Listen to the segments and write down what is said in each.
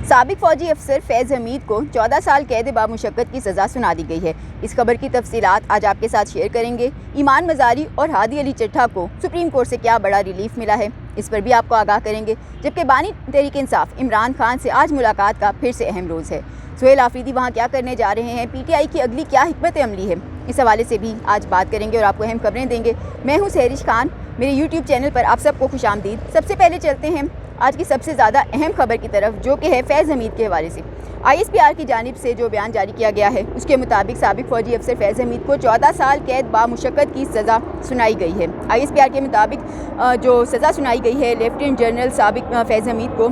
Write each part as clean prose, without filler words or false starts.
साबिक फौजी अफसर फैज़ हमीद को 14 साल कैद बामुशक्कत की सज़ा सुना दी गई है। इस खबर की तफसीलात आज आपके साथ शेयर करेंगे। ईमान मज़ारी और हादी अली चट्ठा को सुप्रीम कोर्ट से क्या बड़ा रिलीफ मिला है, इस पर भी आपको आगाह करेंगे। जबकि बानी तहरीक इंसाफ इमरान खान से आज मुलाकात का फिर से अहम रोज़ है। सुहेल आफरीदी वहाँ क्या करने जा रहे हैं, PTI की अगली क्या हिकमत अमली है, इस हवाले से भी आज बात करेंगे और आपको अहम खबरें देंगे। मैं हूँ सहरिश खान, मेरे YouTube चैनल पर आप सबको खुशामदीद। सबसे पहले चलते हैं आज की सबसे ज़्यादा अहम खबर की तरफ, जो कि है फैज़ हमीद के हवाले से। ISPR की जानिब से जो बयान जारी किया गया है उसके मुताबिक साबिक फौजी अफसर फैज़ हमीद को 14 साल कैद बामुशक्कत की सज़ा सुनाई गई है। ISPR के मुताबिक जो सज़ा सुनाई गई है लेफ्टिनेंट जनरल साबिक फैज़ हमीद को,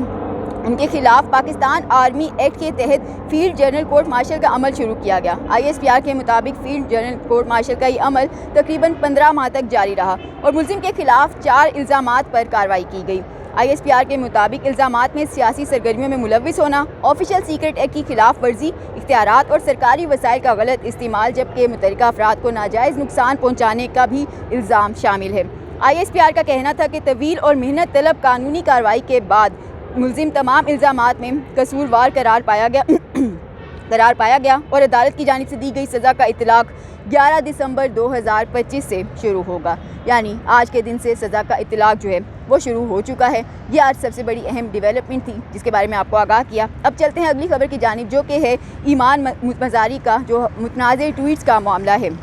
उनके खिलाफ पाकिस्तान आर्मी एक्ट के तहत फील्ड जनरल कोर्ट मार्शल का अमल शुरू किया गया। ISPR के मुताबिक फील्ड जनरल कोर्ट मार्शल का ये अमल तकरीबन 15 माह तक जारी रहा और मुलजिम के खिलाफ 4 इल्ज़ामात पर कार्रवाई की गई। ISPR के मुताबिक इल्ज़ामात में सियासी सरगर्मियों में मुलव्विस होना, ऑफिशियल सीक्रेट एक्ट की खिलाफ वर्जी, इख्तियारात और सरकारी वसाइल का गलत इस्तेमाल, जबकि मुतल्लिका अफराद को नाजायज़ नुकसान पहुँचाने का भी इल्ज़ाम शामिल है। ISPR का कहना था कि तवील और मेहनत तलब कानूनी कार्रवाई के बाद मुलजिम तमाम इल्ज़ामात में कसूरवार करार पाया गया और अदालत की जानिब से दी गई सज़ा का इतलाक़ 11 दिसंबर 2025 से शुरू होगा। यानी आज के दिन से सज़ा का इतलाक़ जो है वो शुरू हो चुका है। ये आज सबसे बड़ी अहम डेवलपमेंट थी जिसके बारे में आपको आगाह किया। अब चलते हैं अगली खबर की जानिब, जो कि है ईमान मज़ारी का जो मुतनाज़िर ट्वीट्स का मामला है।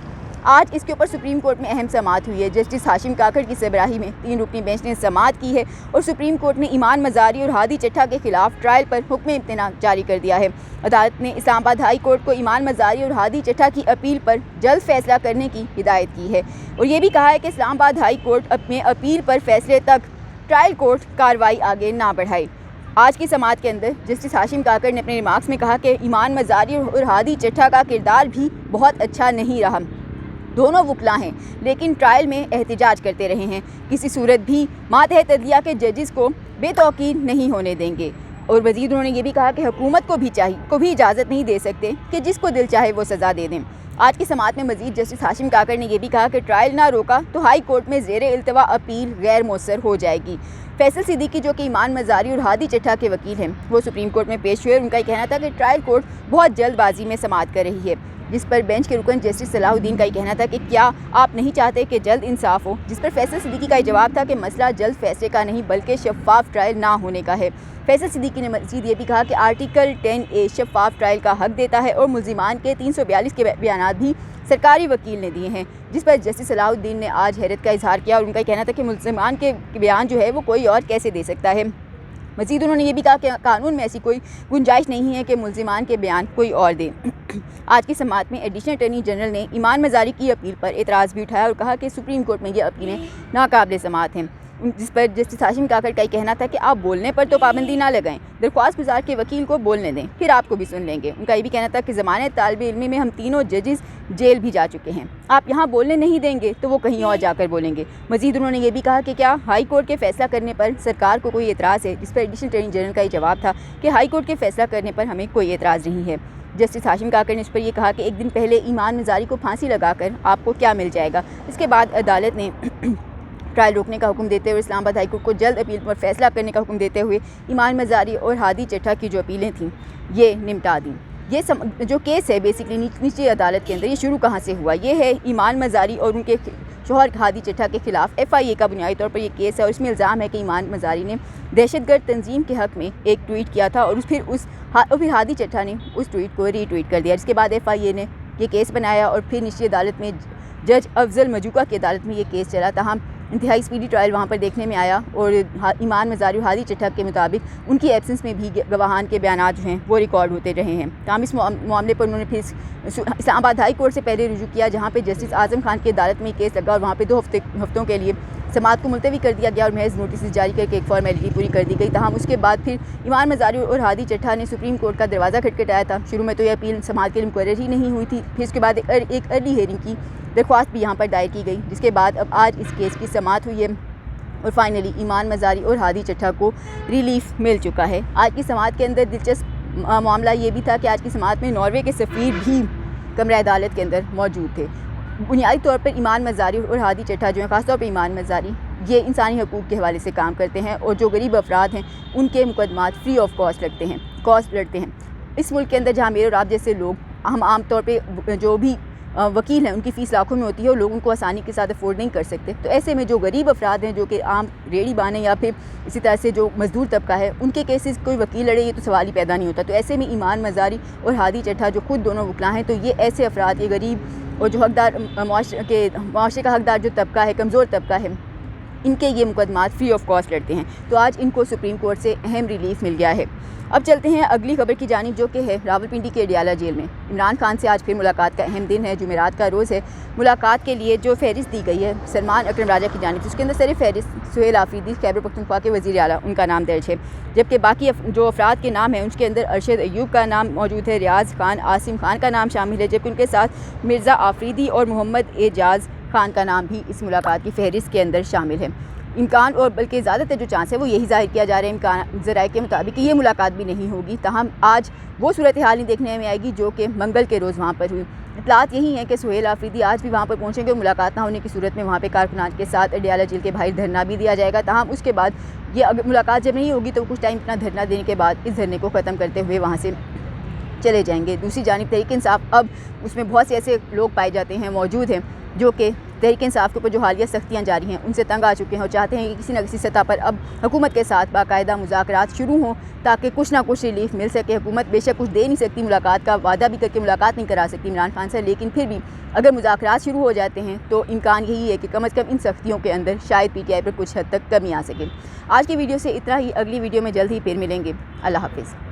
आज इसके ऊपर सुप्रीम कोर्ट में अहम समाअत हुई है। जस्टिस हाशिम काकड़ की सरबराही में 3 रुकनी बेंच ने समाअत की है और सुप्रीम कोर्ट ने ईमान मज़ारी और हादी चट्ठा के खिलाफ ट्रायल पर हुक्म इम्तना जारी कर दिया है। अदालत ने इस्लामाबाद हाई कोर्ट को ईमान मज़ारी और हादी चट्ठा की अपील पर जल्द फैसला करने की हिदायत की है और ये भी कहा है कि इस्लामाबाद हाई कोर्ट अपने अपील पर फैसले तक ट्रायल कोर्ट कार्रवाई आगे ना बढ़ाए। आज की समाअत के अंदर जस्टिस हाशिम काकड़ ने अपने रिमार्क्स में कहा कि ईमान मज़ारी और हादी चट्ठा का किरदार भी बहुत अच्छा नहीं रहा। दोनों वकला हैं लेकिन ट्रायल में एहतजाज करते रहे हैं, किसी सूरत भी मातहत अदलिया के जजेस को बेतौकीद नहीं होने देंगे। और मज़ीद उन्होंने ये भी कहा कि हुकूमत को भी इजाज़त नहीं दे सकते कि जिसको दिल चाहे वो सज़ा दे दें। आज की समाअत में मज़ीद जस्टिस हाशिम काकड़ ने यह भी कहा कि ट्रायल ना रोका तो हाई कोर्ट में ज़ेरे इल्तवा अपील गैर मौसर हो जाएगी। फैसल सिद्दीकी जो कि ईमान मज़ारी और हादी चट्ठा के वकील हैं, वो सुप्रीम कोर्ट में पेश हुए और उनका कहना था कि ट्रायल कोर्ट बहुत जल्दबाजी में समाअत कर रही है, जिस पर बेंच के रुकन जस्टिस सलाहुद्दीन का ही कहना था कि क्या आप नहीं चाहते कि जल्द इंसाफ हो, जिस पर फैसल सिद्दीकी का जवाब था कि मसला जल्द फैसले का नहीं बल्कि शफाफ ट्रायल ना होने का है। फैसल सिद्दीकी ने मज़ीद ये भी कहा कि आर्टिकल 10A शफाफ ट्रायल का हक देता है और मुल्ज़िमान के 342 के बयान भी सरकारी वकील ने दिए हैं, जिस पर जस्टिस सलाहुद्दीन ने आज हैरत का इजहार किया और उनका कहना था कि मुल्ज़िमान के बयान जो है वो कोई और कैसे दे सकता है। मज़ीद उन्होंने ये भी कहा कि कानून में ऐसी कोई गुंजाइश नहीं है कि मुल्ज़िमान के बयान कोई और दे। आज की समाअत में एडिशनल अटॉर्नी जनरल ने ईमान मज़ारी की अपील पर एतराज़ भी उठाया और कहा कि सुप्रीम कोर्ट में ये अपीलें नाकाबिल समाअत हैं, जिस पर जस्टिस हाशिम काकड़ का कहना था कि आप बोलने पर तो पाबंदी ना लगाएं, दरख्वास्त गुजार के वकील को बोलने दें, फिर आपको भी सुन लेंगे। उनका ये भी कहना था कि ज़मानत तालिब इल्मी में हम तीनों जजेस जेल भी जा चुके हैं, आप यहाँ बोलने नहीं देंगे तो वो कहीं और जाकर बोलेंगे। मज़ीद उन्होंने ये भी कहा कि क्या हाई कोर्ट के फैसला करने पर सरकार को कोई एतराज़ है, जिस पर एडिशनल अटॉर्नी जनरल का ये जवाब था कि हाई कोर्ट के फैसला करने पर हमें कोई एतराज़ नहीं है। जस्टिस हाशिम काकड़ ने इस पर यह कहा कि एक दिन पहले ईमान मज़ारी को फांसी लगाकर आपको क्या मिल जाएगा। इसके बाद अदालत ने ट्रायल रोकने का हुक्म देते हुए इस्लामाबाद हाई कोर्ट को जल्द अपील पर फैसला करने का हुक्म देते हुए ईमान मज़ारी और हादी चट्ठा की जो अपीलें थीं ये निपटा दी। ये जो केस है बेसिकली निचली अदालत के अंदर, ये शुरू कहाँ से हुआ, ये है ईमान मज़ारी और उनके शोहर हादी चट्ठा के खिलाफ FIA का बुनियादी तौर पर यह केस है और इसमें इल्ज़ाम है कि ईमान मज़ारी ने दहशतगर्द तंजीम के हक़ में एक ट्वीट किया था और फिर हादी चट्ठा ने उस ट्वीट को रीट्वीट कर दिया, जिसके बाद FIA ने ये केस बनाया और फिर निचली अदालत में जज अफजल मजूका की अदालत में ये केस चला। तमाम इंतहाई स्पीडी ट्रायल वहाँ पर देखने में आया और ईमान मज़ारी और हादी चट्ठा के मुताबिक उनकी एब्सेंस में भी गवाहान के बयान जो हैं वो रिकॉर्ड होते रहे हैं। तमाम इस मामले पर उन्होंने फिर इस्लामाबाद हाई कोर्ट से पहले रुजू किया, जहाँ पे जस्टिस आज़म खान की अदालत में केस लगा और वहाँ पे 2 हफ्तों के लिए समाअत को मुलतवी कर दिया गया और महज नोटिस जारी करके एक फॉर्मेलिटी पूरी कर दी गई। तमाम उसके बाद फिर ईमान मज़ारी और हादी चट्ठा ने सुप्रीम कोर्ट का दरवाज़ा खटखटाया था। शुरू में तो यह अपील समाअत के लिए मुकर्रर ही नहीं हुई थी, फिर उसके बाद एक अर्ली हेयरिंग की दरख्वास्त भी यहाँ पर दायर की गई, जिसके बाद अब आज इस केस की समाअत हुई है और फाइनली ईमान मज़ारी और हादी चट्ठा को रिलीफ मिल चुका है। आज की समाअत के अंदर दिलचस्प मामला ये भी था कि आज की समाअत में नॉर्वे के सफ़ीर भी कमरा अदालत के अंदर मौजूद थे। बुनियादी तौर पर ईमान मज़ारी और हादी चट्ठा जो है, ख़ासतौर पर ईमान मज़ारी, ये इंसानी हकूक़ के हवाले से काम करते हैं और जो गरीब अफराद हैं उनके मुकदमात फ्री ऑफ कॉस्ट लगते हैं। कॉज लड़ते हैं। इस मुल्क के अंदर जहाँ मेरे और आप जैसे लोग, हम आम तौर पे जो भी वकील हैं उनकी फ़ीस लाखों में होती है और लोग उनको आसानी के साथ अफोर्ड नहीं कर सकते। तो ऐसे में जो गरीब अफराद हैं, जो कि आम रेहड़ी बाने या फिर इसी तरह से जो मजदूर तबका है, उनके केसेस कोई वकील लड़े, ये तो सवाल ही पैदा नहीं होता। तो ऐसे में ईमान मज़ारी और हादी चट्टा जो खुद दोनों वकला हैं, तो ये ऐसे अफराद, ये गरीब और जो हकदार मुआशरे का हकदार जो तबका है, कमज़ोर तबका है, इनके ये मुकदमात फ्री ऑफ कॉस्ट लड़ते हैं। तो आज इनको सुप्रीम कोर्ट से अहम रिलीफ मिल गया है। अब चलते हैं अगली खबर की जानिब, जो कि है रावलपिंडी के अडियाला जेल में इमरान खान से आज फिर मुलाकात का अहम दिन है। जुमेरात का रोज़ है। मुलाकात के लिए जो फहरिस्त दी गई है सलमान अकरम राजा की जानिब से, उसके अंदर सर फहरिस्त सुहेल आफरीदी, खैबर पख्तूनख्वा के वज़ीर आला, उनका नाम दर्ज है। जबकि बाकी जो अफराद के नाम हैं उसके अंदर अरशद अयूब का नाम मौजूद है, रियाज खान, आसिम खान का नाम शामिल है, जबकि उनके साथ मिर्ज़ा आफरीदी और मोहम्मद एजाज़ खान का नाम भी इस मुलाकात की फहरिस्त के अंदर शामिल है। इम्कान और बल्कि ज़्यादातर जो चांस है वो यही ज़ाहिर किया जा रहा है इम्कान ज़राए के मुताबिक कि ये मुलाकात भी नहीं होगी। ताहम आज वो सूरत हाल नहीं देखने में आएगी जो कि मंगल के रोज़ वहाँ पर हुई। इतलात यही है कि सुहेल आफरीदी आज भी वहाँ पर पहुँचेंगे। मुलाकात ना होने की सूरत में वहाँ पर कारकुनान के साथ अडियाला जेल के बाहर धरना भी दिया जाएगा। ताहम उसके बाद ये अगर मुलाकात जब नहीं होगी तो कुछ टाइम अपना धरना देने के बाद इस धरने को ख़त्म करते हुए वहाँ से चले जाएंगे। दूसरी जानिब तहरीक इंसाफ, अब उसमें बहुत से ऐसे लोग पाए जाते हैं, मौजूद हैं, जो कि तहरीक इंसाफ के ऊपर जो हालिया सख्तियाँ जारी हैं उनसे तंग आ चुके हैं और चाहते हैं कि किसी न किसी सतह पर अब हुकूमत के साथ बाकायदा मुज़ाकरात शुरू हों ताकि कुछ ना कुछ रिलीफ मिल सके। हुकूमत बेशक कुछ दे नहीं सकती, मुलाकात का वादा भी करके मुलाकात नहीं करा सकती इमरान खान से, लेकिन फिर भी अगर मुज़ाकरात शुरू हो जाते हैं तो इम्कान यही है कि कम अज़ कम इन सख्तियों के अंदर शायद PTI पर कुछ हद तक कमी आ सके। आज की वीडियो से इतना ही। अगली वीडियो में जल्द ही फिर मिलेंगे। अल्लाह हाफ़िज़।